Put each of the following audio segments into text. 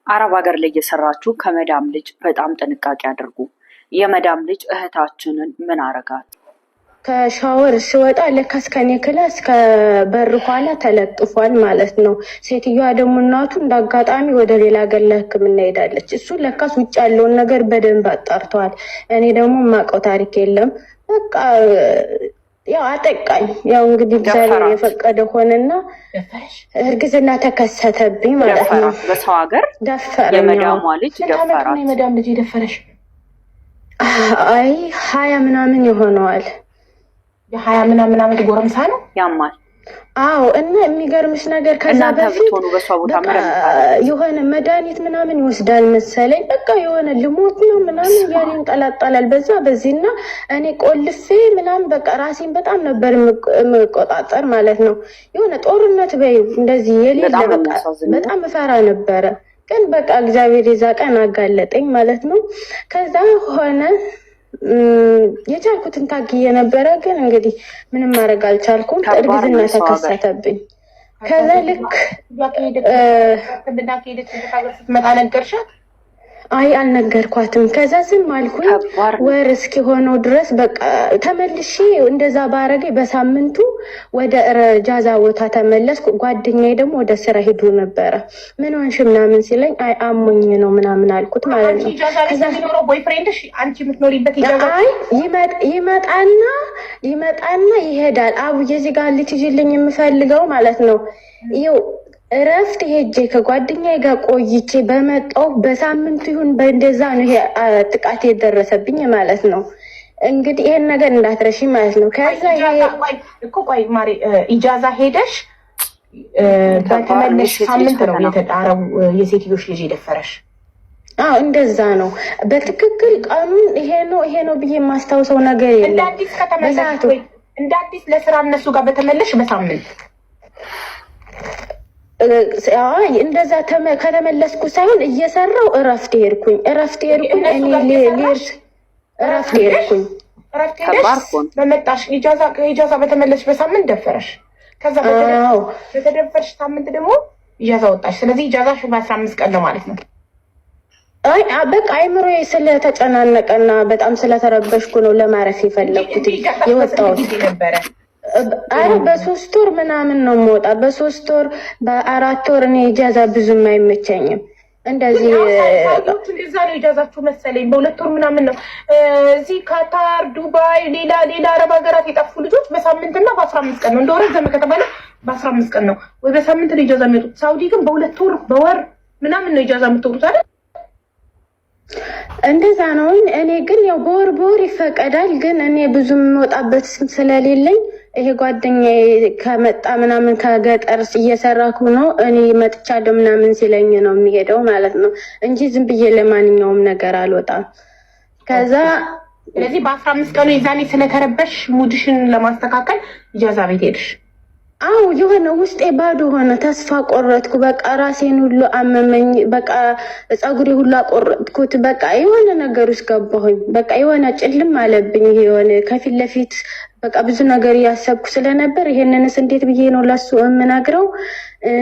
አረብ ሀገር ላይ እየሰራችሁ ከመዳም ልጅ በጣም ጥንቃቄ አድርጉ። የመዳም ልጅ እህታችንን ምን አረጋት? ከሻወር ስወጣ ለካስ ከኔ ክላስ ከበር ኋላ ተለጥፏል ማለት ነው። ሴትዮዋ ደግሞ እናቱ እንዳጋጣሚ ወደ ሌላ ሀገር ለሕክምና ሄዳለች። እሱ ለካስ ውጭ ያለውን ነገር በደንብ አጣርተዋል። እኔ ደግሞ የማውቀው ታሪክ የለም። በቃ ያው አጠቃኝ። ያው እንግዲህ እግዚአብሔር የፈቀደ ሆነና እርግዝና ተከሰተብኝ ማለት ነው። በሰው ሀገር የመዳሟ ልጅ ደፈራት። የመዳም ልጅ ደፈረሽ? አይ 20 ምናምን ይሆነዋል። የ20 ምናምን አመት ጎረምሳ ነው። ያማል። አዎ። እና የሚገርምሽ ነገር ከዛ በፊት የሆነ መድኃኒት ምናምን ይወስዳል መሰለኝ። በቃ የሆነ ልሞት ነው ምናምን እያለ ይንጠላጠላል በዚህና እኔ ቆልፌ ምናምን በቃ ራሴን በጣም ነበር የምቆጣጠር ማለት ነው። የሆነ ጦርነት በይ እንደዚህ የሌለ በቃ በጣም እፈራ ነበረ። ግን በቃ እግዚአብሔር የዛ ቀን አጋለጠኝ ማለት ነው። ከዛ ሆነ የቻልኩትን ታግዬ ነበረ። ግን እንግዲህ ምንም ማድረግ አልቻልኩም። እርግዝና ተከሰተብኝ። ከዛ ልክ ስትመጣ ነገርሻት? አይ አልነገርኳትም። ከዛ ዝም አልኩኝ ወር እስኪሆነው ድረስ በቃ ተመልሼ እንደዛ ባረገ በሳምንቱ ወደ ጃዛ ቦታ ተመለስኩ። ጓደኛዬ ደግሞ ወደ ስራ ሄዶ ነበረ። ምን ሆንሽ ምናምን ሲለኝ አይ አሞኝ ነው ምናምን አልኩት ማለት ነው። ከዛ ነው ቦይፍሬንድሽ አንቺ የምትኖሪበት ይጃዛ? አይ ይመጣና ይሄዳል። አቡዬ እዚህ ጋር ልትይልኝ የምፈልገው ማለት ነው ይው እረፍት ሄጄ ከጓደኛዬ ጋር ቆይቼ በመጣው በሳምንቱ ይሁን በእንደዛ ነው ይሄ ጥቃት የደረሰብኝ ማለት ነው። እንግዲህ ይሄን ነገር እንዳትረሺ ማለት ነው። ከዛ ቆይ ማሪ ኢጃዛ ሄደሽ በተመለሽ ሳምንት ነው የተጣረው የሴትዮሽ ልጅ የደፈረሽ? አዎ እንደዛ ነው። በትክክል ቀኑን ይሄ ነው ብዬ የማስታውሰው ነገር የለም። እንዳዲስ ከተመለሽ ወይ እንዳዲስ ለስራ እነሱ ጋር በተመለሽ በሳምንት እንደዛ ከተመለስኩ ሳይሆን እየሰራው እረፍት ሄድኩኝ። በመጣሽ ኢጃዛ በተመለስሽ በሳምንት ደፈረሽ። ከዛ በተደፈርሽ ሳምንት ደግሞ ኢጃዛ ወጣሽ። ስለዚህ ኢጃዛሽ በ15 ቀን ነው ማለት ነው። አይ በቃ አይምሮዬ ስለተጨናነቀና በጣም ስለተረበሽኩ ነው ለማረፍ የፈለኩት የወጣሁት ነበረ። አረ በ3 ወር ምናምን ነው የምወጣ። በ3 ወር በ4 ወር እኔ ኢጃዛ ብዙም አይመቸኝም። እንደዚህ እንደዛ ነው ኢጃዛችሁ መሰለኝ። በ2 ወር ምናምን ነው እዚህ ካታር፣ ዱባይ፣ ሌላ አረብ ሀገራት የጠፉ ልጆች በሳምንትና በ15 ቀን ነው። እንደወረ ዘመን ከተባለ በ15 ቀን ነው ወይ በሳምንት ነው ኢጃዛ የሚወጡት። ሳውዲ ግን በ2 ወር በወር ምናምን ነው ኢጃዛ የምትወጡት አይደል? እንደዛ ነው። እኔ ግን ያው በወር ይፈቀዳል። ግን እኔ ብዙም የምወጣበት ስለሌለኝ ይሄ ጓደኛዬ ከመጣ ምናምን ከገጠር እየሰራኩ ነው እኔ መጥቻለሁ ምናምን ሲለኝ ነው የሚሄደው ማለት ነው እንጂ ዝም ብዬ ለማንኛውም ነገር አልወጣም። ከዛ ስለዚህ በ15 ቀኑ የዛኔ ስለተረበሽ ሙድሽን ለማስተካከል ኢጃዛ ቤት ሄድሽ? አው የሆነ ውስጤ ባዶ ሆነ። ተስፋ ቆረጥኩ። በቃ ራሴን ሁሉ አመመኝ። በቃ ጸጉሬ ሁሉ አቆረጥኩት። በቃ የሆነ ነገር ውስጥ ገባሁኝ። በቃ የሆነ ጭልም አለብኝ። የሆነ ከፊት ለፊት በቃ ብዙ ነገር ያሰብኩ ስለነበር ይሄንንስ እንዴት ብዬ ነው ለሱ የምናግረው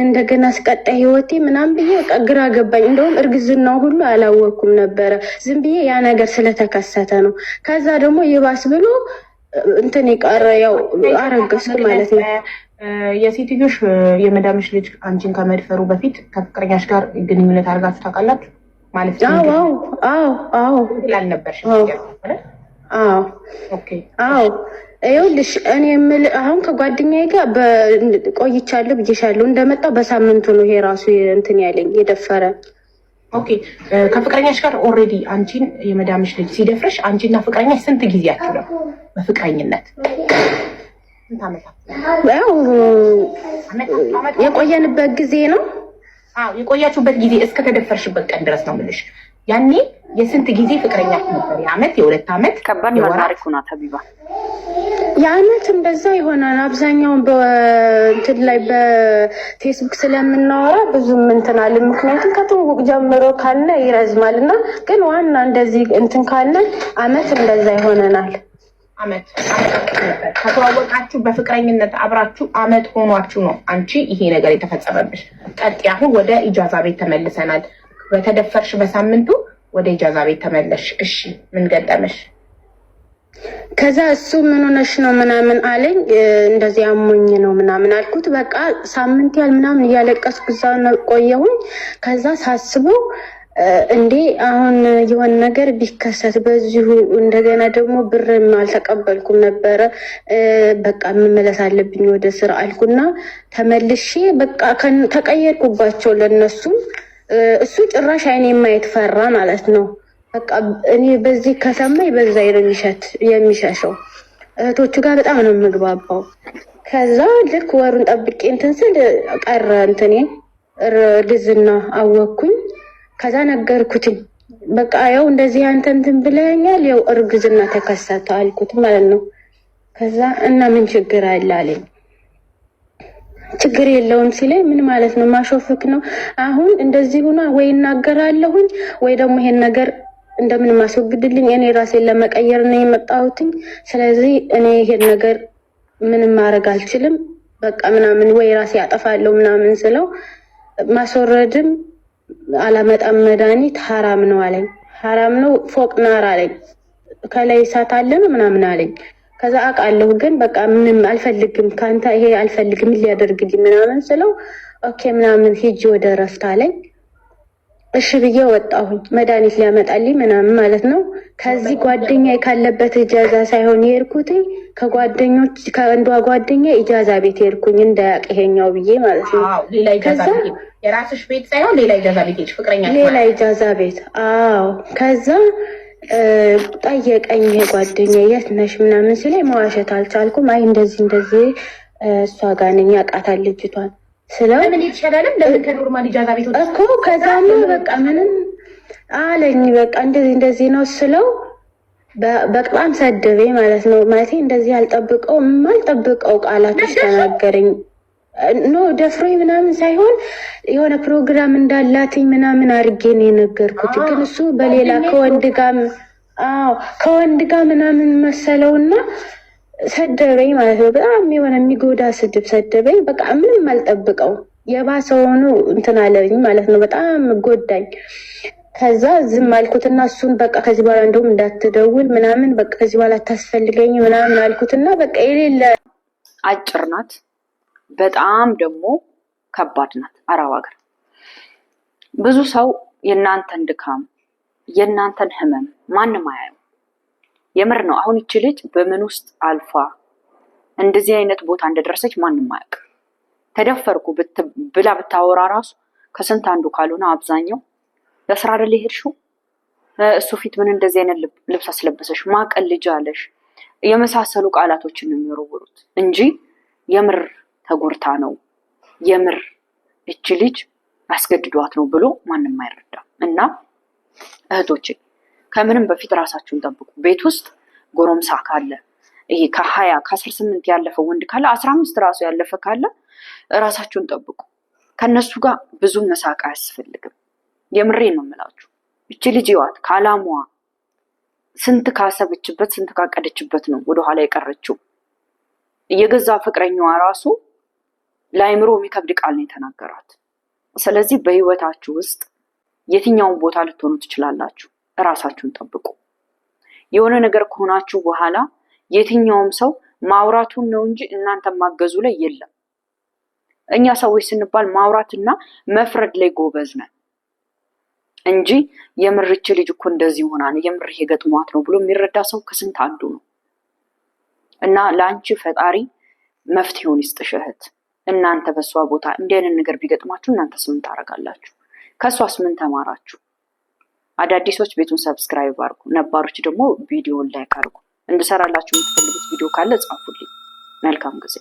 እንደገና ስቀጣይ ህይወቴ ምናምን ብዬ በቃ ግራ ገባኝ። እንደውም እርግዝናው ሁሉ አላወኩም ነበረ። ዝም ብዬ ያ ነገር ስለተከሰተ ነው። ከዛ ደግሞ ይባስ ብሎ እንትን ይቀር ያው አረገዝኩ ማለት ነው። የሴትዮሽ የመዳምሽ ልጅ አንቺን ከመድፈሩ በፊት ከፍቅረኛሽ ጋር ግንኙነት አድርጋችሁ ታውቃላችሁ ማለት ነው? አዎ ላልነበርሽ? አዎ ይኸውልሽ እኔ የምልህ አሁን ከጓደኛዬ ጋር ቆይቻለሁ ብዬሻለሁ። እንደመጣው በሳምንቱ ነው ይሄ ራሱ እንትን ያለኝ የደፈረ። ኦኬ ከፍቅረኛሽ ጋር ኦልሬዲ አንቺን የመዳምሽ ልጅ ሲደፍርሽ አንቺና ፍቅረኛሽ ስንት ጊዜያችሁ ነው በፍቅረኝነት? ያው የቆየንበት ጊዜ ነው። አዎ የቆያችሁበት ጊዜ እስከ ተደፈርሽበት ቀን ድረስ ነው የምልሽ። ያኔ የስንት ጊዜ ፍቅረኛ ነበር? የዓመት የሁለት ዓመት? ከባድ ታሪክ ሆና ተቢባ የዓመት እንደዛ ይሆናል። አብዛኛውን በእንትን ላይ በፌስቡክ ስለምናወራ ብዙም እንትን አለ። ምክንያቱም ከትውውቅ ጀምሮ ካለ ይረዝማልና ግን ዋና እንደዚህ እንትን ካለ ዓመት እንደዛ ይሆነናል። ዓመት ነበር ከተዋወቃችሁ በፍቅረኝነት አብራችሁ ዓመት ሆኗችሁ ነው አንቺ ይሄ ነገር የተፈጸመብሽ። ቀጥ አሁን ወደ ኢጃዛ ቤት ተመልሰናል። በተደፈርሽ በሳምንቱ ወደ ኢጃዛ ቤት ተመለሽ። እሺ ምን ገጠመሽ? ከዛ እሱ ምን ሆነሽ ነው ምናምን አለኝ። እንደዚህ አሞኝ ነው ምናምን አልኩት። በቃ ሳምንት ያህል ምናምን እያለቀስኩ እዛ ቆየሁኝ። ከዛ ሳስበው እንዴ አሁን የሆነ ነገር ቢከሰት በዚሁ እንደገና ደግሞ ብርም አልተቀበልኩም ነበረ። በቃ መመለስ አለብኝ ወደ ስራ አልኩና ተመልሼ በቃ ተቀየርኩባቸው ለነሱ። እሱ ጭራሽ አይኔ ማየት ፈራ ማለት ነው። በቃ እኔ በዚህ ከሰማይ በዛ የሚሸሸው እህቶቹ ጋር በጣም ነው የምግባባው። ከዛ ልክ ወሩን ጠብቄ እንትን ስል ቀረ እንትኔ እርግዝና አወኩኝ። ከዛ ነገርኩትኝ። በቃ ያው እንደዚህ አንተ እንትን ብለኛል፣ ያው እርግዝና ተከሰተ አልኩት ማለት ነው። ከዛ እና ምን ችግር አለ አለኝ። ችግር የለውም ሲለኝ ምን ማለት ነው ማሾፍክ ነው? አሁን እንደዚህ ሆና ወይ እናገራለሁኝ ወይ ደግሞ ይሄን ነገር እንደምን ማስወግድልኝ እኔ ራሴን ለመቀየር ነው የመጣሁትኝ። ስለዚህ እኔ ይሄን ነገር ምንም ማድረግ አልችልም በቃ ምናምን ወይ ራሴ አጠፋለሁ ምናምን ስለው ማስወረድም አላመጣም መድኃኒት ሐራም ነው አለኝ። ሐራም ነው ፎቅ ናር አለኝ። ከላይ እሳት አለ ምናምን አለኝ። ከዛ አውቃለሁ ግን በቃ ምንም አልፈልግም ካንተ ይሄ አልፈልግም ሊያደርግልኝ ምናምን ስለው ኦኬ ምናምን ሂጂ ወደ ረፍት አለኝ። እሺ ብዬ ወጣሁኝ። መድኃኒት ሊያመጣልኝ ምናምን ማለት ነው። ከዚህ ጓደኛዬ ካለበት ኢጃዛ ሳይሆን የሄድኩት ከጓደኞች ከአንዷ ጓደኛዬ ኢጃዛ ቤት ሄድኩኝ እንዳያውቅ ይሄኛው ብዬ ማለት ነው። ሌላ ኢጃዛ ቤት የራስሽ ቤት ሳይሆን ሌላ ኢጃዛ ቤት ሄድሽ ፍቅረኛ ሌላ ኢጃዛ ቤት። አዎ ከዛ ጠየቀኝ ጓደኛዬ የት ነሽ ምናምን ሲለኝ መዋሸት አልቻልኩም። አይ እንደዚህ እሷ ጋር ነኝ ያውቃታል ልጅቷን ስለው ምን ይችላል ለምን ከኖርማል ኢጃዛ ቤት ወጣ እኮ ከዛም በቃ ምንም አለኝ። በቃ እንደዚህ ነው ስለው በጣም ሰደበኝ ማለት ነው። ማለቴ እንደዚህ አልጠብቀው ቃላቶች ተናገረኝ። ኖ ደፍሮኝ ምናምን ሳይሆን የሆነ ፕሮግራም እንዳላትኝ ምናምን አድርጌ ነው የነገርኩት። ግን እሱ በሌላ ከወንድ ጋር ምናምን መሰለውና ሰደበኝ ማለት ነው። በጣም የሆነ የሚጎዳ ስድብ ሰደበኝ። በቃ ምንም አልጠብቀው የባሰውኑ እንትን አለኝ ማለት ነው። በጣም ጎዳኝ። ከዛ ዝም አልኩትና እሱን በቃ ከዚህ በኋላ እንደውም እንዳትደውል ምናምን በቃ ከዚህ በኋላ ታስፈልገኝ ምናምን አልኩትና በቃ የሌለ አጭር ናት፣ በጣም ደግሞ ከባድ ናት። አረብ ሀገር ብዙ ሰው የእናንተን ድካም የእናንተን ህመም ማንም አያየው። የምር ነው። አሁን እቺ ልጅ በምን ውስጥ አልፋ እንደዚህ አይነት ቦታ እንደደረሰች ማንም አያውቅም። ተደፈርኩ ብላ ብታወራ ራሱ ከስንት አንዱ ካልሆነ አብዛኛው ለስራ አይደል ሄድሽው እሱ ፊት ምን እንደዚህ አይነት ልብስ አስለበሰሽ ማቀል ልጅ አለሽ የመሳሰሉ ቃላቶችን ነው የሚወሩት እንጂ የምር ተጎርታ ነው የምር እቺ ልጅ አስገድዷት ነው ብሎ ማንም አይረዳም። እና እህቶቼ ከምንም በፊት ራሳችሁን ጠብቁ። ቤት ውስጥ ጎረምሳ ካለ ይሄ ከ20 ከ18 ያለፈ ወንድ ካለ 15 ራሱ ያለፈ ካለ ራሳችሁን ጠብቁ። ከነሱ ጋር ብዙ መሳቅ አያስፈልግም። የምሬ ነው የምላችሁ። እቺ ልጅ ይዋት ካላሟ ስንት ካሰበችበት ስንት ካቀደችበት ነው ወደኋላ የቀረችው። የገዛ ፍቅረኛዋ ራሱ ለአይምሮ የሚከብድ ቃል ነው የተናገራት። ስለዚህ በህይወታችሁ ውስጥ የትኛውን ቦታ ልትሆኑ ትችላላችሁ። ራሳችሁን ጠብቁ። የሆነ ነገር ከሆናችሁ በኋላ የትኛውም ሰው ማውራቱን ነው እንጂ እናንተ ማገዙ ላይ የለም። እኛ ሰዎች ስንባል ማውራትና መፍረድ ላይ ጎበዝ ነን እንጂ የምርች ልጅ እኮ እንደዚህ ሆና ነው የምር የገጥሟት ነው ብሎ የሚረዳ ሰው ከስንት አንዱ ነው። እና ለአንቺ ፈጣሪ መፍትሄውን ይስጥሽ እህት። እናንተ በሷ ቦታ እንዲህ አይነት ነገር ቢገጥማችሁ እናንተስ ምን ታረጋላችሁ? ከሷስ ምን ተማራችሁ? አዳዲሶች ቤቱን ሰብስክራይብ አድርጉ፣ ነባሮች ደግሞ ቪዲዮውን ላይክ አድርጉ። እንድሰራላችሁ የምትፈልጉት ቪዲዮ ካለ ጻፉልኝ። መልካም ጊዜ